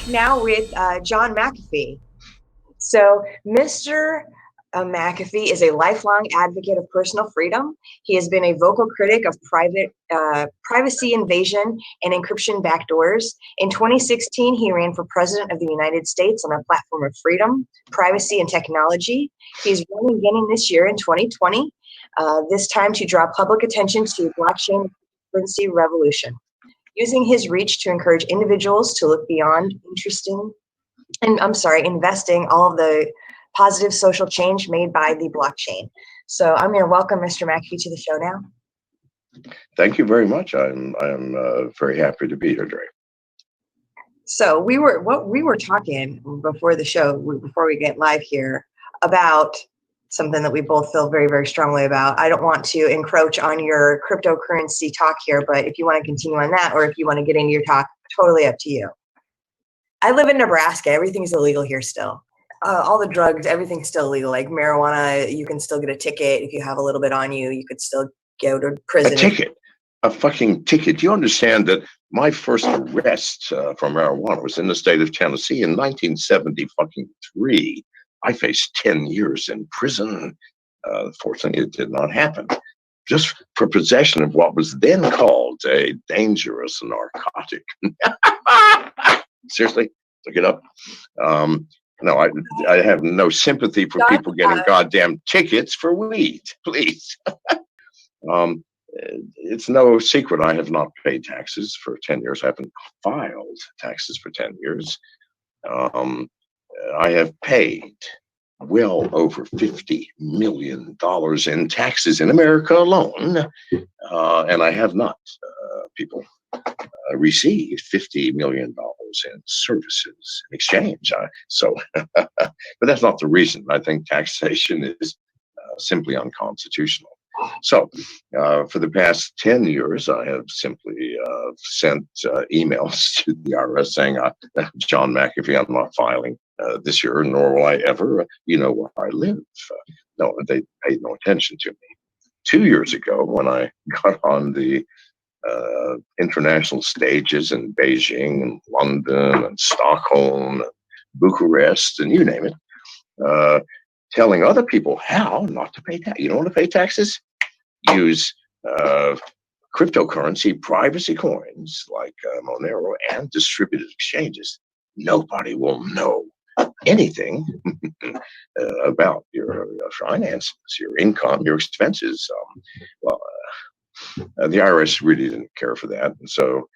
now with John McAfee. So, Mr. McAfee is a lifelong advocate of personal freedom. He has been a vocal critic of privacy invasion and encryption backdoors. In 2016, he ran for president of the United States on a platform of freedom, privacy, and technology. He's running again this year in 2020, this time to draw public attention to blockchain currency revolution, using his reach to encourage individuals to look beyond investing all of the positive social change made by the blockchain. So I'm going to welcome Mr. McAfee to the show now. Thank you very much. I'm very happy to be here, Dre. So we were talking before the show, before we get live here, about something that we both feel very, very strongly about. I don't want to encroach on your cryptocurrency talk here, but if you want to continue on that, or if you want to get into your talk, totally up to you. I live in Nebraska. Everything's illegal here still. All the drugs, everything's still illegal. Like marijuana, you can still get a ticket. If you have a little bit on you, you could still go to prison. A ticket? A fucking ticket. Do you understand that my first arrest for marijuana was in the state of Tennessee in 1973? I faced 10 years in prison. Fortunately, it did not happen. Just for possession of what was then called a dangerous narcotic. Seriously, look it up. No, I have no sympathy for people getting goddamn tickets for weed, please. It's no secret I have not paid taxes for 10 years. I haven't filed taxes for 10 years. I have paid well over $50 million in taxes in America alone, and I have not, people, received $50 million in services in exchange. But that's not the reason. I think taxation is simply unconstitutional. So for the past 10 years, I have simply sent emails to the IRS saying, John McAfee, I'm not filing this year, nor will I ever. You know where I live. No, they paid no attention to me. 2 years ago, when I got on the international stages in Beijing and London and Stockholm and Bucharest and you name it, telling other people how not to pay tax. You don't want to pay taxes? Use cryptocurrency privacy coins like Monero and distributed exchanges. Nobody will know anything about your finances, your income, your expenses. The IRS really didn't care for that. And so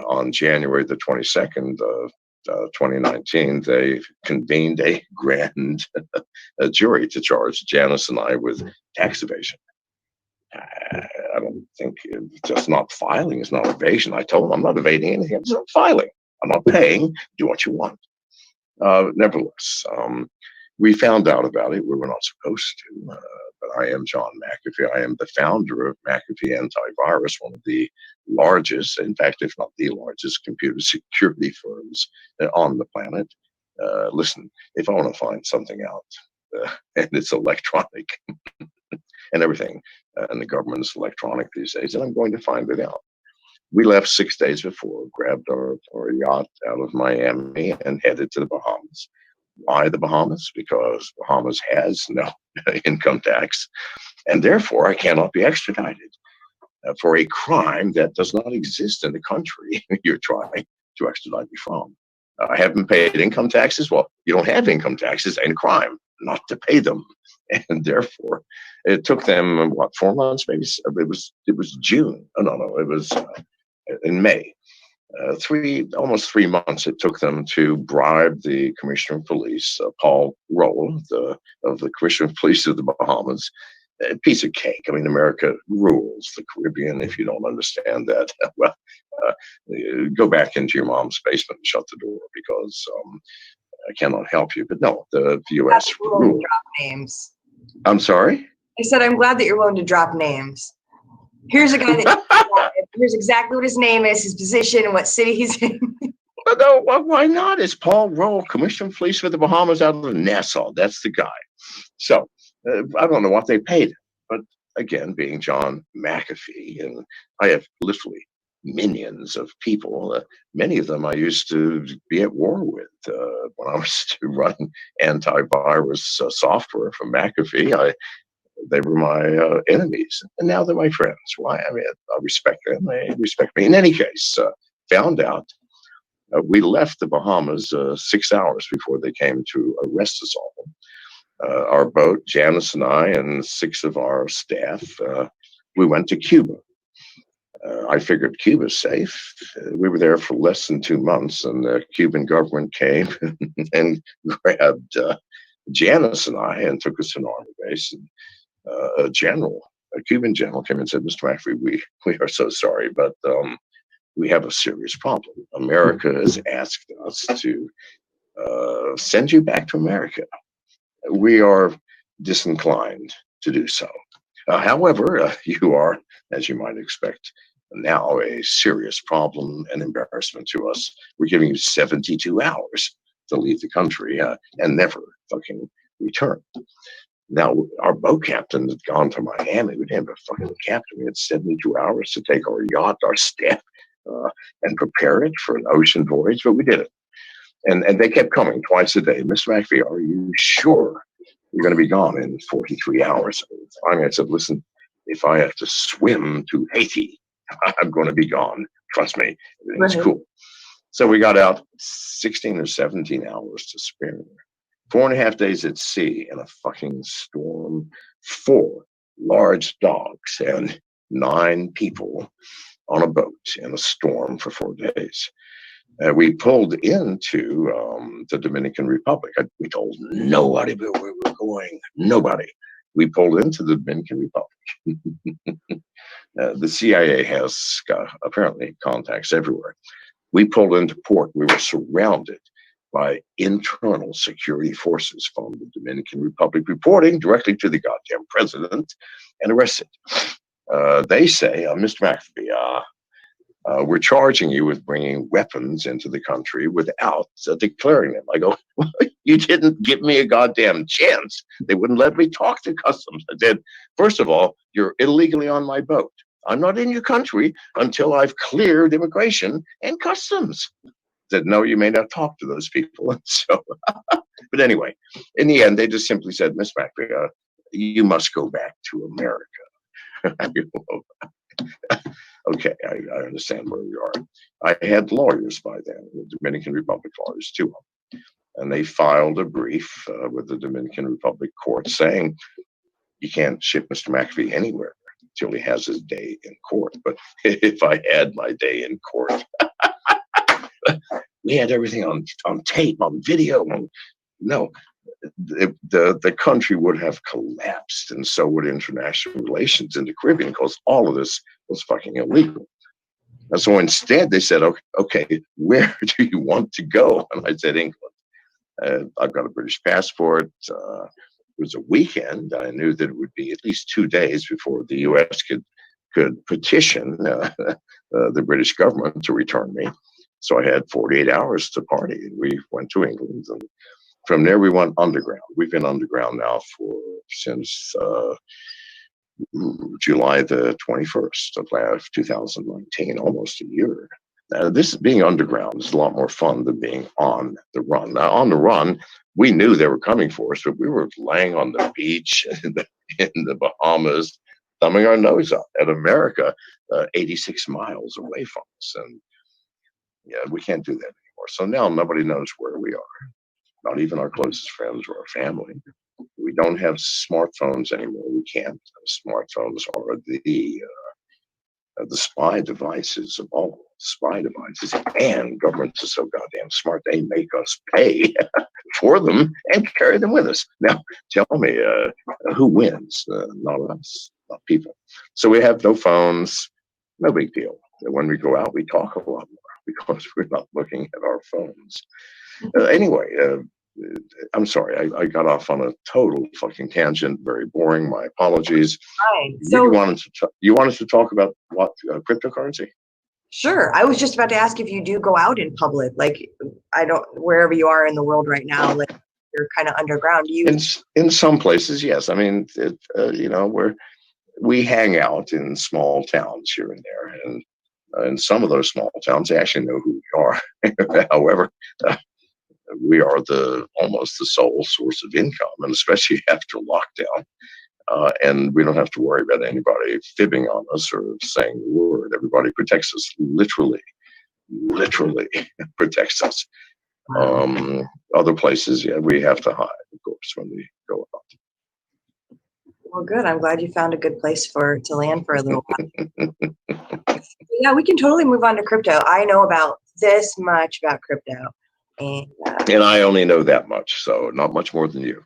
on January the 22nd of 2019, they convened a grand jury to charge Janice and I with tax evasion. I don't think just not filing is not evasion. I told them I'm not evading anything. I'm just not filing. I'm not paying. Do what you want. Nevertheless, we found out about it. We were not supposed to. But I am John McAfee. I am the founder of McAfee Antivirus, one of the largest, in fact, if not the largest computer security firms on the planet. Listen, if I want to find something out, and it's electronic and everything, and the government's electronic these days, and I'm going to find it out. We left 6 days before, grabbed our yacht out of Miami and headed to the Bahamas. Why the Bahamas? Because Bahamas has no income tax, and therefore I cannot be extradited for a crime that does not exist in the country you're trying to extradite me from. I haven't paid income taxes. Well, you don't have income taxes and crime not to pay them, and therefore it took them 4 months, maybe. It was June. No, it was in May. Almost 3 months it took them to bribe the commissioner of police, Paul Roll, of the commissioner of police of the Bahamas. A piece of cake. I mean, America rules the Caribbean. If you don't understand that, well, go back into your mom's basement and shut the door, because I cannot help you. But no, the U.S. rules. Drop names. I'm sorry? I said I'm glad that you're willing to drop names. Here's a guy that here's exactly what his name is, his position, and what city he's in. No, why not? It's Paul Roll, Commissioner of Police for the Bahamas out of Nassau. That's the guy. So I don't know what they paid him, but again, being John McAfee, and I have literally minions of people. Many of them I used to be at war with when I was running antivirus software for McAfee. They were my enemies, and now they're my friends. Why? I mean, I respect them. They respect me. In any case, found out we left the Bahamas 6 hours before they came to arrest us all. Our boat, Janice and I, and 6 of our staff, we went to Cuba. I figured Cuba's safe. We were there for less than 2 months, and the Cuban government came and grabbed Janice and I and took us to an army base. And a Cuban general came and said, "Mr. McAfee, we are so sorry, but we have a serious problem. America has asked us to send you back to America. We are disinclined to do so. However, you are, as you might expect, now a serious problem and embarrassment to us. We're giving you 72 hours to leave the country and never fucking return." Now, our boat captain had gone to Miami. We didn't have a fucking captain. We had 72 hours to take our yacht, our staff, and prepare it for an ocean voyage, but we did it. And they kept coming twice a day. "Mr. McAfee, are you sure you're going to be gone in 43 hours? Finally, I said, "Listen, if I have to swim to Haiti, I'm going to be gone. Trust me, everything's cool." So we got out 16 or 17 hours to spare. 4.5 days at sea in a fucking storm, 4 large dogs and 9 people on a boat in a storm for 4 days. We pulled into the Dominican Republic. We told nobody where we were going. Nobody. We pulled into the Dominican Republic. The CIA has apparently contacts everywhere. We pulled into port. We were surrounded by internal security forces from the Dominican Republic, reporting directly to the goddamn president, and arrested. They say, "Mr. McAfee, we're charging you with bringing weapons into the country without declaring them." I go, "You didn't give me a goddamn chance. They wouldn't let me talk to customs." I said, "First of all, you're illegally on my boat. I'm not in your country until I've cleared immigration and customs." Said, "No, you may not talk to those people." So, but anyway, in the end, they just simply said, "Miss McAfee, you must go back to America." Okay, I understand where we are. I had lawyers by then, the Dominican Republic lawyers, 2 of them, and they filed a brief with the Dominican Republic court saying you can't ship Mr. McAfee anywhere until he has his day in court. But if I had my day in court, we had everything on tape, on video. No, the country would have collapsed, and so would international relations in the Caribbean, because all of this was fucking illegal. And so instead, they said, "Okay, where do you want to go?" And I said, "England." I've got a British passport. It was a weekend. I knew that it would be at least 2 days before the U.S. could petition the British government to return me. So I had 48 hours to party. We went to England, and from there we went underground. We've been underground now since July the 21st of 2019, almost a year. This being underground is a lot more fun than being on the run. Now, on the run, we knew they were coming for us, but we were laying on the beach in the Bahamas, thumbing our nose up at America, 86 miles away from us. And yeah, we can't do that anymore. So now nobody knows where we are, not even our closest friends or our family. We don't have smartphones anymore. We can't. Smartphones are the spy devices of all spy devices. And governments are so goddamn smart, they make us pay for them and carry them with us. Now, tell me, who wins? Not us, not people. So we have no phones, no big deal. When we go out, we talk a lot more because we're not looking at our phones. Anyway, I'm sorry, I got off on a total fucking tangent. Very boring. My apologies. Fine. So You wanted to talk about what cryptocurrency? sure. I was just about to ask if you do go out in public, like wherever you are in the world right now, like you're kind of underground. In some places, yes. I mean, we hang out in small towns here and there, and In some of those small towns, they actually know who we are. However, uh, we are almost the sole source of income, and especially after lockdown. And we don't have to worry about anybody fibbing on us or saying the word. Everybody protects us, literally protects us. Wow. Other places, yeah, we have to hide, of course, when we go out. Well, good. I'm glad you found a good place to land for a little while. Yeah, we can totally move on to crypto. I know about this much about crypto. And I only know that much, so not much more than you.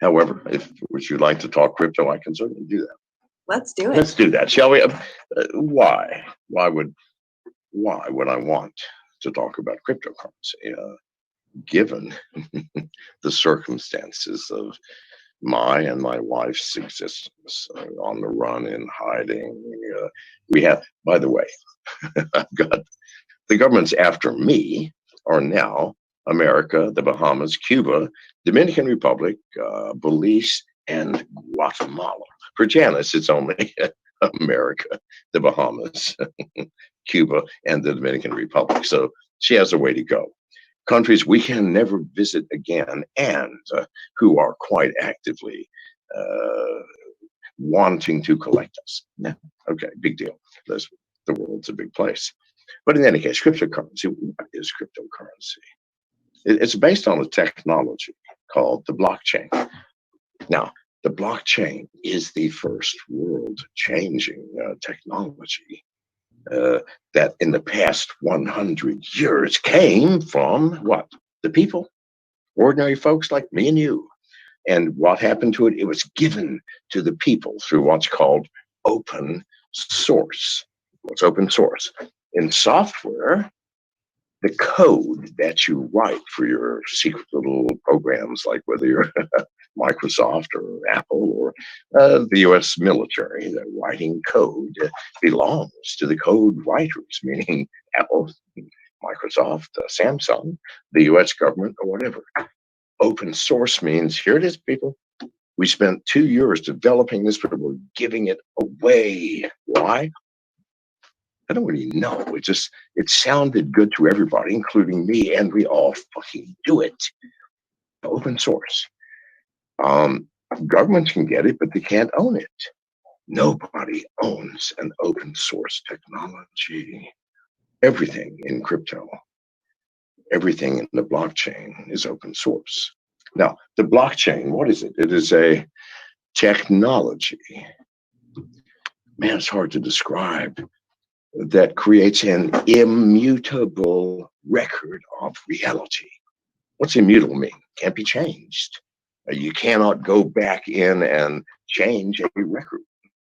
However, if would you like to talk crypto, I can certainly do that. Let's do it. Let's do that, shall we? Why? Why would I want to talk about cryptocurrency, given the circumstances of my and my wife's existence, on the run and hiding? We have, by the way, I've got the governments after me are now America, the Bahamas, Cuba, Dominican Republic, Belize, and Guatemala. For Janice, it's only America, the Bahamas, Cuba, and the Dominican Republic. So she has a way to go. Countries we can never visit again, and who are quite actively wanting to collect us. Yeah, okay, big deal. The world's a big place. But in any case, cryptocurrency, what is cryptocurrency? It's based on a technology called the blockchain. Now, the blockchain is the first world-changing technology that in the past 100 years came from what? The people, ordinary folks like me and you. And what happened to it? It was given to the people through what's called open source. What's open source? In software, the code that you write for your secret little programs, like whether you're Microsoft or Apple or the US military, the writing code belongs to the code writers, meaning Apple, Microsoft, Samsung, the US government, or whatever. Open source means here it is, people. We spent 2 years developing this, but we're giving it away. Why? I don't really know. It sounded good to everybody, including me, and we all fucking do it. Open source. Governments can get it, but they can't own it. Nobody owns an open source technology. Everything in crypto, everything in the blockchain is open source. Now, the blockchain, what is it? It is a technology. Man, it's hard to describe. That creates an immutable record of reality. What's immutable mean? Can't be changed. You cannot go back in and change a record.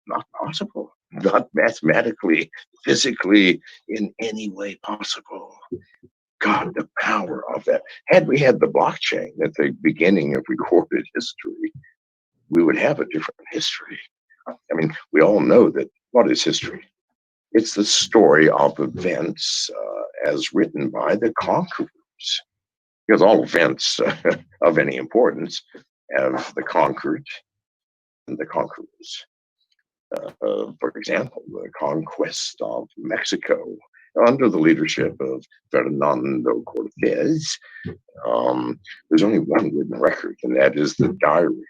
Not possible. Not mathematically, physically, in any way possible. God, the power of that. Had we had the blockchain at the beginning of recorded history, we would have a different history. I mean, we all know that what is history? It's the story of events as written by the conquerors. Because all events of any importance have the conquered and the conquerors. For example, the conquest of Mexico under the leadership of Fernando Cortez. There's only one written record, and that is the diary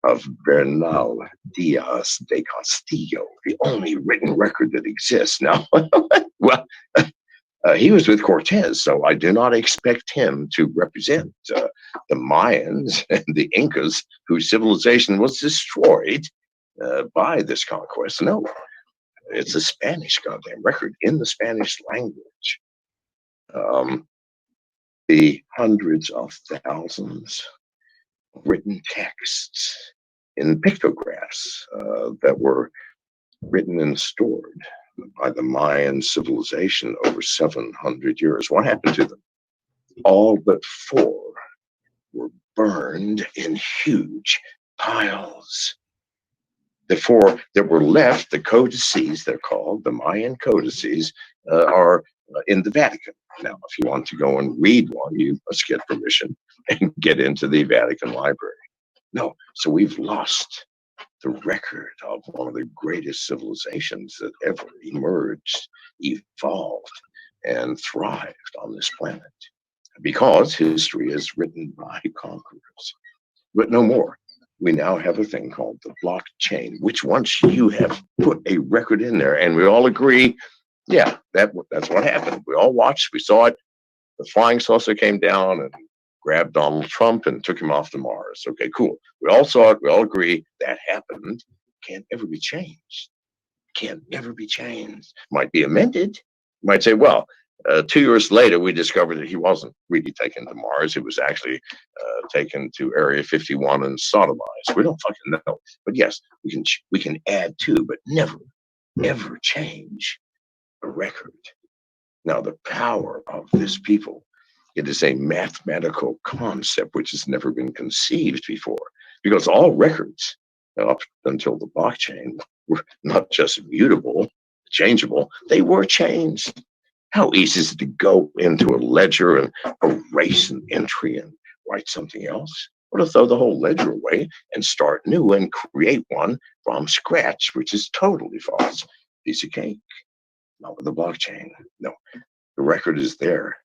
of Bernal Diaz de Castillo, the only written record that exists now. Well, he was with Cortez, so I do not expect him to represent the Mayans and the Incas, whose civilization was destroyed by this conquest. No, it's a Spanish goddamn record in the Spanish language. The hundreds of thousands written texts in pictographs that were written and stored by the Mayan civilization over 700 years. What happened to them? All but 4 were burned in huge piles. The 4 that were left, the codices, they're called, the Mayan codices, are in the Vatican. Now, if you want to go and read one, you must get permission and get into the Vatican Library. No, so we've lost the record of one of the greatest civilizations that ever emerged, evolved, and thrived on this planet. Because history is written by conquerors. But no more. We now have a thing called the blockchain, which once you have put a record in there, and we all agree, yeah, that's what happened. We all watched, we saw it. The flying saucer came down and grabbed Donald Trump and took him off to Mars. Okay, cool. We all saw it. We all agree that happened. Can't ever be changed. Can't ever be changed. Might be amended. Might say, well, 2 years later, we discovered that he wasn't really taken to Mars. He was actually taken to Area 51 and sodomized. We don't fucking know. But yes, we can add to, but never, ever change a record. Now, the power of this people, it is a mathematical concept which has never been conceived before, because all records up until the blockchain were not just mutable, changeable, they were changed. How easy is it to go into a ledger and erase an entry and write something else? Or to throw the whole ledger away and start new and create one from scratch, which is totally false. Piece of cake. Not with the blockchain. No, the record is there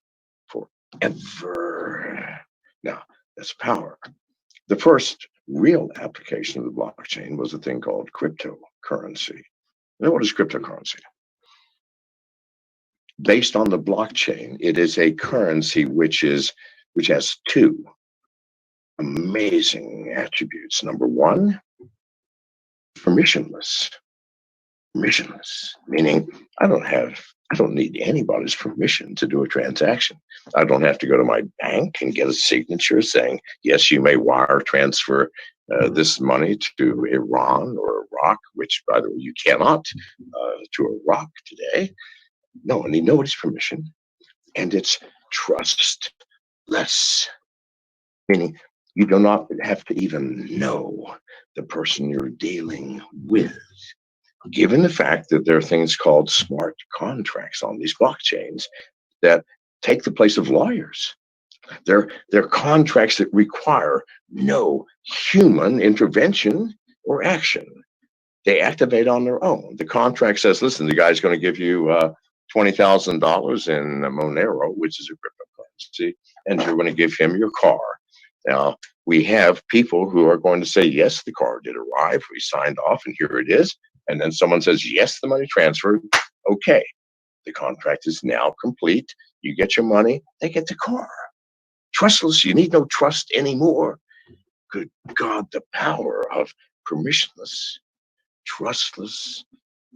forever. Now, that's power. The first real application of the blockchain was a thing called cryptocurrency. Now, what is cryptocurrency? Based on the blockchain, it is a currency which has two amazing attributes. Number one, permissionless. Permissionless, meaning I don't need anybody's permission to do a transaction. I don't have to go to my bank and get a signature saying, yes, you may wire transfer this money to Iran or Iraq, which, by the way, you cannot to Iraq today. No, I need nobody's permission. And it's trustless, meaning you do not have to even know the person you're dealing with. Given the fact that there are things called smart contracts on these blockchains that take the place of lawyers. They're contracts that require no human intervention or action. They activate on their own. The contract says, listen, the guy's going to give you $20,000 in monero, which is a cryptocurrency, and you're going to give him your car. Now, we have people who are going to say, yes, the car did arrive. We signed off, and here it is. And then someone says, yes, the money transferred. Okay, the contract is now complete. You get your money, they get the car. Trustless, you need no trust anymore. Good God, the power of permissionless, trustless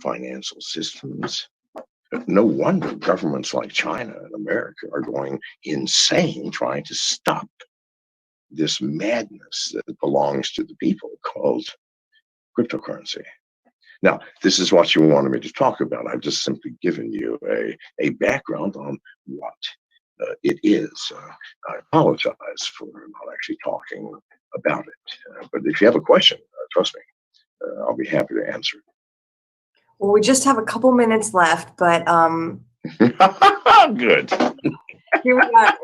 financial systems. No wonder governments like China and America are going insane trying to stop this madness that belongs to the people called cryptocurrency. Now, this is what you wanted me to talk about. I've just simply given you a background on what it is. I apologize for not actually talking about it. But if you have a question, trust me, I'll be happy to answer it. Well, we just have a couple minutes left, but good. Here we are.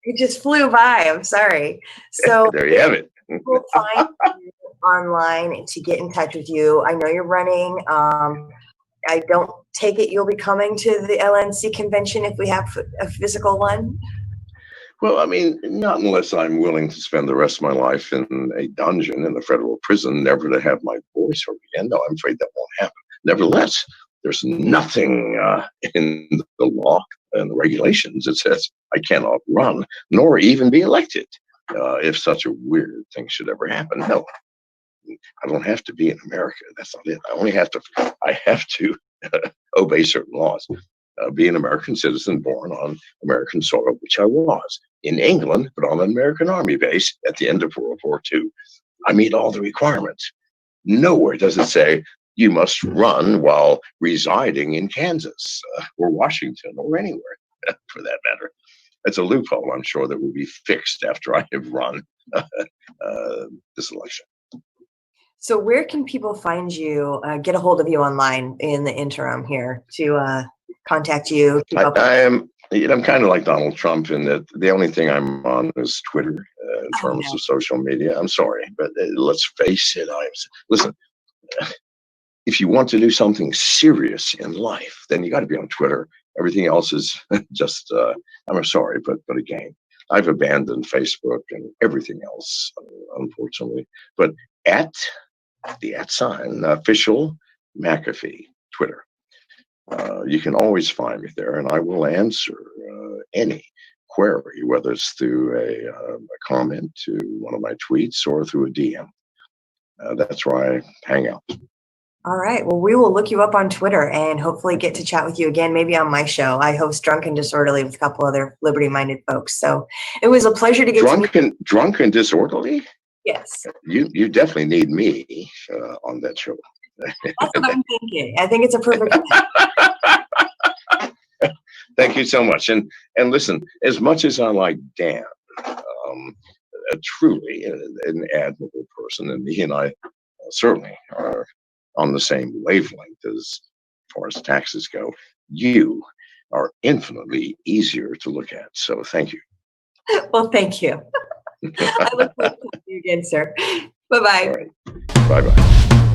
It just flew by. I'm sorry. So there you have it. People find you online to get in touch with you. I know you're running. I don't take it you'll be coming to the LNC convention if we have a physical one. Well, I mean, not unless I'm willing to spend the rest of my life in a dungeon in a federal prison, never to have my voice heard again. No, I'm afraid that won't happen. Nevertheless, there's nothing in the law and the regulations that says I cannot run, nor even be elected if such a weird thing should ever happen. No, I don't have to be in America. That's not it. I have to obey certain laws. Be an American citizen born on American soil, which I was in England, but on an American Army base at the end of World War II. I meet all the requirements. Nowhere does it say you must run while residing in Kansas or Washington or anywhere for that matter. It's a loophole, I'm sure, that will be fixed after I have run this election. So where can people find you, get a hold of you online in the interim here to contact you? I am I'm kind of like Donald Trump in that the only thing I'm on is Twitter in Oh, terms no. of social media. I'm sorry, but let's face it. Listen. If you want to do something serious in life, then you got to be on Twitter. Everything else is just. I'm sorry, but again, I've abandoned Facebook and everything else, unfortunately. But at the @ official McAfee Twitter. You can always find me there, and I will answer any query, whether it's through a comment to one of my tweets or through a DM. That's where I hang out. All right. Well, we will look you up on Twitter and hopefully get to chat with you again, maybe on my show. I host Drunk and Disorderly with a couple other liberty-minded folks. So it was a pleasure to get to meet. Drunk and Disorderly? Yes. You definitely need me on that show. That's what I'm thinking. I think it's a perfect Thank you so much. And listen, as much as I like Dan, truly an admirable person, and he and I certainly are on the same wavelength as far as taxes go, you are infinitely easier to look at. So thank you. Well, thank you. I look forward to talking to you again, sir. Bye-bye. All right. Bye-bye.